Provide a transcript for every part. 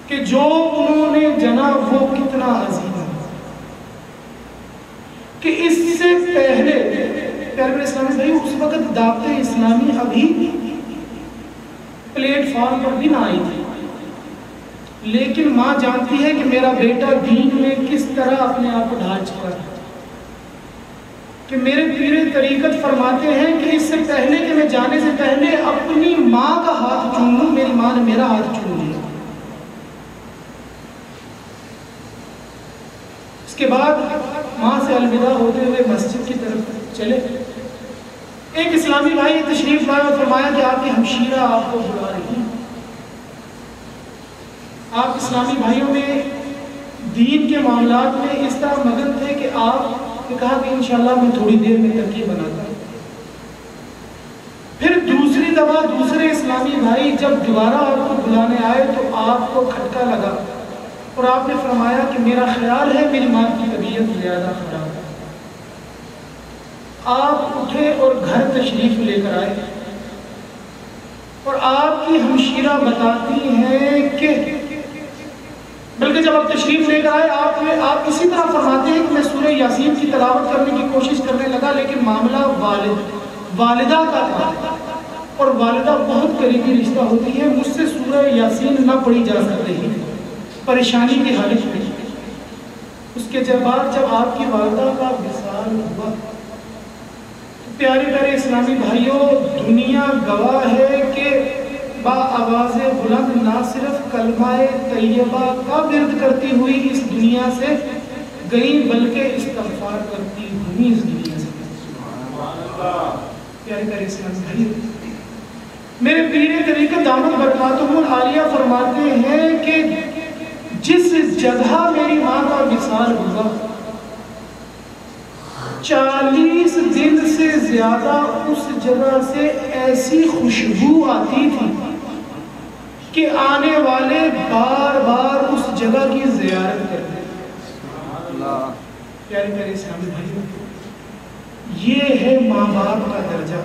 کہ جو انہوں نے جنا وہ کتنا عظیم ہے، کہ اس سے پہلے پیارے اسلامی بھائی اس وقت دعوت اسلامی ابھی پلیٹ فارم پر بھی نہ آئی تھی، لیکن ماں جانتی ہے کہ میرا بیٹا دین میں کس طرح اپنے آپ کو ڈھال چکا ہے، کہ میرے پیر طریقت فرماتے ہیں کہ اس سے پہلے کہ میں جانے سے پہلے اپنی ماں کا ہاتھ چوم لوں، میری ماں نے میرا ہاتھ چوم لیا۔ اس کے بعد ماں سے الوداع ہوتے ہوئے مسجد کی طرف چلے، ایک اسلامی بھائی تشریف لائے اور فرمایا کہ آپ کی ہمشیرہ آپ کو بلا رہی ہیں۔ آپ اسلامی بھائیوں میں دین کے معاملات میں اس طرح مگن تھے کہ آپ نے کہا کہ انشاءاللہ میں تھوڑی دیر میں ترکیب بناتا ہوں۔ پھر دوسری دفعہ دوسرے اسلامی بھائی جب دوبارہ آپ کو بلانے آئے تو آپ کو کھٹکا لگا اور آپ نے فرمایا کہ میرا خیال ہے میری ماں کی طبیعت زیادہ خراب ہے۔ آپ اٹھے اور گھر تشریف لے کر آئے اور آپ کی ہمشیرہ بتاتی ہیں کہ بلکہ جب آپ تشریف لے کر آئے آپ اسی طرح فرماتے ہیں کہ میں سورہ یاسین کی تلاوت کرنے کی کوشش کرنے لگا، لیکن معاملہ والدہ کا تھا اور والدہ بہت قریبی رشتہ ہوتی ہے، مجھ سے سورہ یاسین نہ پڑھی جا سکتی ہے پریشانی کی حالت میں۔ اس کے بعد جب آپ کی والدہ کا وصال ہوا، پیارے پیارے اسلامی بھائیوں، دنیا گواہ ہے کہ با آواز بلند نہ صرف کلمہ طیبہ کا ورد کرتی ہوئی اس دنیا سے گئی بلکہ استغفار کرتی ہوئی اس دنیا سے۔ پیارے پیارے اسلامی بھائیوں، میرے پیر طریقت دامت برکاتہم العالیہ فرماتے ہیں کہ جس جگہ میری ماں کا وصال ہوا 40 دن سے زیادہ اس جگہ سے ایسی خوشبو آتی تھی کہ آنے والے بار بار اس جگہ کی زیارت کرتے تھے۔ پیارے پیارے اسلامی بھائیوں، یہ ہے ماں باپ کا درجہ۔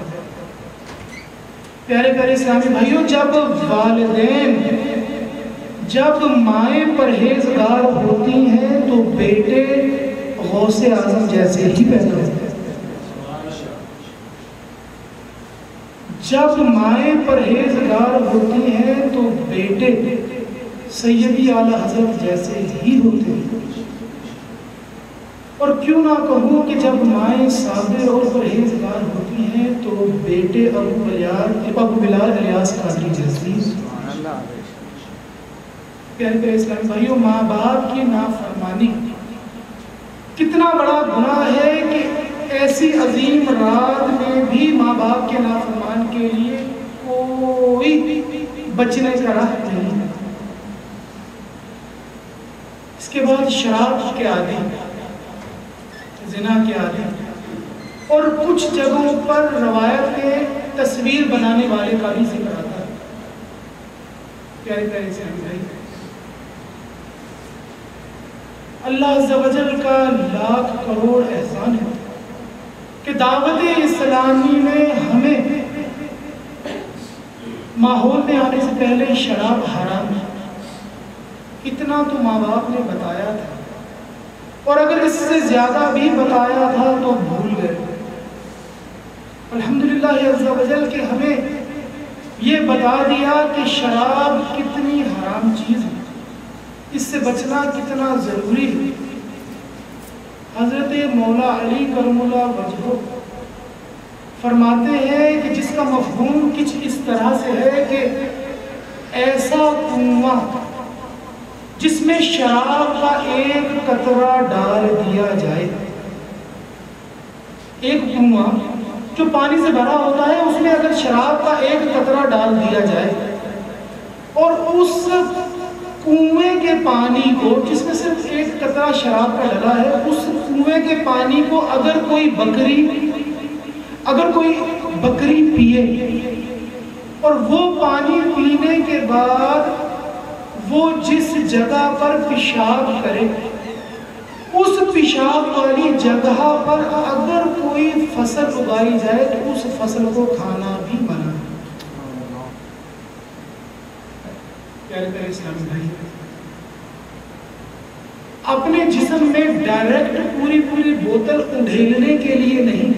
پیارے پیارے اسلامی بھائیوں، جب والدین جب مائیں پرہیزگار ہوتی ہیں تو بیٹے غوث اعظم جیسے ہی پیدا ہوتے ہیں۔ جب مائیں پرہیزگار ہوتی ہیں تو بیٹے سیدی اعلیٰ حضرت جیسے ہی ہوتے ہیں، اور کیوں نہ کہوں کہ جب مائیں صابر اور پرہیزگار ہوتی ہیں تو بیٹے ابو بلال الیاس قادری جیسی۔ پیارے پیارے اسلامی بھائیوں، ماں باپ کی نافرمانی کتنا بڑا گناہ ہے کہ ایسی عظیم رات میں بھی ماں باپ کے نافرمان کے لیے کوئی بچنے کا راہ نہیں ہے۔ اس کے بعد شراب کے عادی، زنا کے عادی، اور کچھ جگہوں پر روایت کے تصویر بنانے والے کا بھی ذکر آتا ہے۔ پیارے پیارے اسلامی بھائی، اللہ عز و جل کا لاکھ کروڑ احسان ہے کہ دعوت اسلامی میں ہمیں ماحول میں آنے سے پہلے شراب حرام ہے، اتنا تو ماں باپ نے بتایا تھا، اور اگر اس سے زیادہ بھی بتایا تھا تو بھول گئے۔ الحمدللہ عز و جل کہ ہمیں یہ بتا دیا کہ شراب کتنی حرام چیز ہے، اس سے بچنا کتنا ضروری ہے۔ حضرت مولا علی کرم اللہ وجہہ فرماتے ہیں کہ جس کا مفہوم کچھ اس طرح سے ہے کہ ایسا کنواں جس میں شراب کا ایک قطرہ ڈال دیا جائے، ایک کنواں جو پانی سے بھرا ہوتا ہے اس میں اگر شراب کا ایک قطرہ ڈال دیا جائے اور اس کنویں کے پانی کو جس میں صرف ایک قطرہ شراب کا ڈلا ہے، اس کنویں کے پانی کو اگر کوئی بکری پیے اور وہ پانی پینے کے بعد وہ جس جگہ پر پیشاب کرے اس پیشاب والی جگہ پر اگر کوئی فصل اگائی جائے تو اس فصل کو کھانا بھی منع ہے۔ پیارے پیارے اسلامی بھائی، اپنے جسم میں ڈائریکٹ پوری پوری بوتل اڈھیلنے کے لیے نہیں،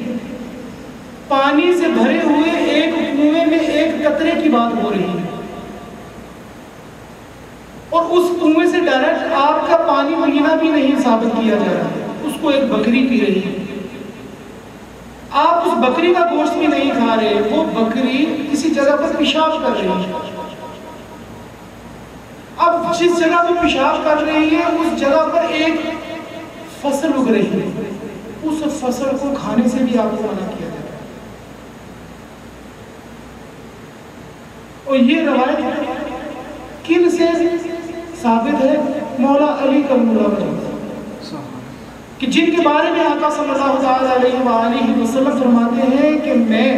پانی سے بھرے ہوئے ایک کنویں میں ایک قطرے کی بات ہو رہی ہے، اور اس کنویں سے ڈائریکٹ آپ کا پانی پینا بھی نہیں ثابت کیا جا رہا ہے، اس کو ایک بکری پی رہی ہے، آپ اس بکری کا گوشت بھی نہیں کھا رہے، وہ بکری کسی جگہ پر پیشاب کر رہی ہے، اب جس جگہ وہ پیشاب کر رہی ہے اس جگہ پر ایک فصل اگ رہی ہے، اس فصل کو کھانے سے بھی آپ کو منع کیا جاتا ہے۔ اور یہ روایت کن سے ثابت ہے؟ مولا علی کرم اللہ وجہ، کہ جن کے بارے میں آقا صلی اللہ علیہ وآلہ وسلم فرماتے ہیں کہ میں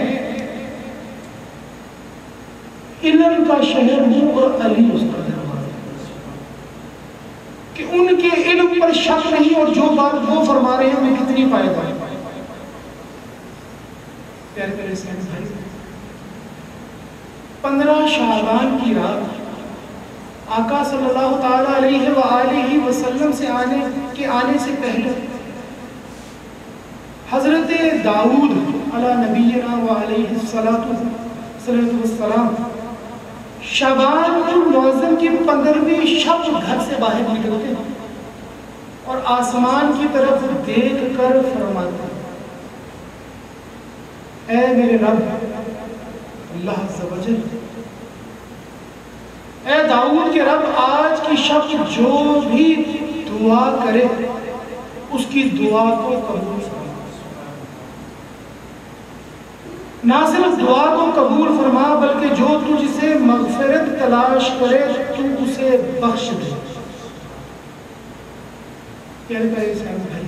علم کا شہر ہوں اور علی اس کا دروازہ، کہ ان کے علم پر شک نہیں، اور جو بات وہ فرما رہے ہیں وہ کتنی پائیدار ہے۔ پیارے پیارے اسلامی بھائی، 15 شعبان کی رات آقا صلی اللہ تعالی علیہ وآلہ وسلم سے آنے سے پہلے حضرت داؤد علی نبینا وعلیہ السلام شعبان المعظم کی 15ویں شب گھر سے باہر نکلتے ہیں اور آسمان کی طرف دیکھ کر فرماتے ہیں، اے میرے رب اللہ عز و جل، اے داؤد کے رب، آج کی شب جو بھی دعا کرے اس کی دعا کو قبول فرما، نہ صرف دعا کو قبول فرما بلکہ جو تجھ سے مغفرت تلاش کرے تو اسے بخش دے۔ پیارے پیارے اسلامی بھائی،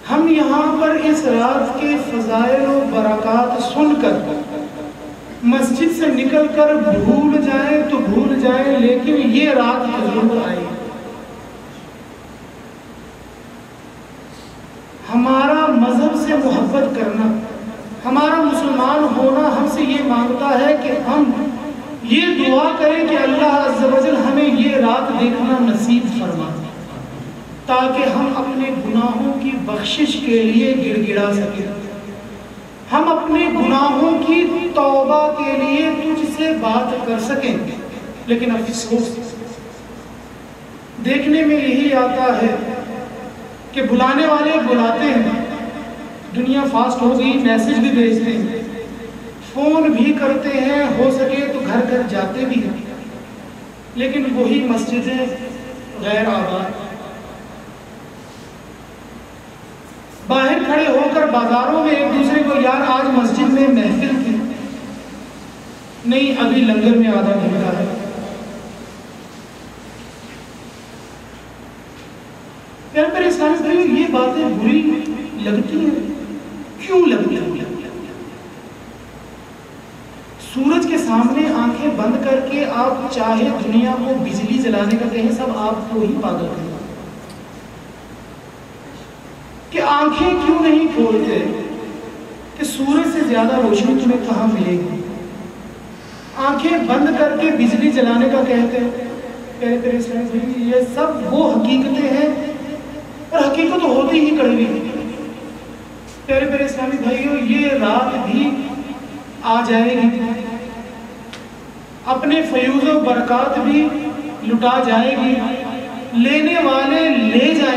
ہم یہاں پر اس رات کے فضائل و برکات سن کر مسجد سے نکل کر بھول جائیں تو بھول جائیں، لیکن یہ رات ضرور آئی۔ ہمارا مذہب سے محبت کرنا، ہمارا مسلمان ہونا ہم سے یہ مانگتا ہے کہ ہم یہ دعا کریں کہ اللہ عز و جل ہمیں یہ رات دیکھنا نصیب فرما، تاکہ ہم اپنے گناہوں کی بخشش کے لیے گڑ گڑا سکیں، ہم اپنے گناہوں کی توبہ کے لیے تجھ سے بات کر سکیں۔ لیکن افسوس دیکھنے میں یہی آتا ہے کہ بلانے والے بلاتے ہیں، دنیا فاسٹ ہو گئی، میسج بھی بھیجتے ہیں، فون بھی کرتے ہیں، ہو سکے تو گھر گھر جاتے بھی ہیں، لیکن وہی مسجدیں غیر آباد، باہر کھڑے ہو کر بازاروں میں ایک دوسرے کو، یار آج مسجد میں محفل تھی، نہیں ابھی لنگر میں آدھا گھنٹہ ہے۔ پیارے پیارے اسلامی بھائیو، یہ باتیں بری لگتی ہیں، کیوں لگتی ہیں؟ سورج کے سامنے آنکھیں بند کر کے آپ چاہے دنیا کو بجلی جلانے کا کہیں، سب آپ کو ہی پاگل کریں، کہ آنکھیں کیوں نہیں کھولتے کہ سورج سے زیادہ روشنی تمہیں کہاں ملے گی؟ آنکھیں بند کر کے بجلی جلانے کا کہتے ہیں۔ پیارے پیارے اسلامی بھائی، یہ سب وہ حقیقتیں ہیں، اور حقیقت ہوتی ہی کڑوی ہے۔ پیارے پیارے اسلامی بھائیو، یہ رات بھی آ جائے گی، اپنے فیوز و برکات بھی لٹا جائے گی، لینے والے لے جائیں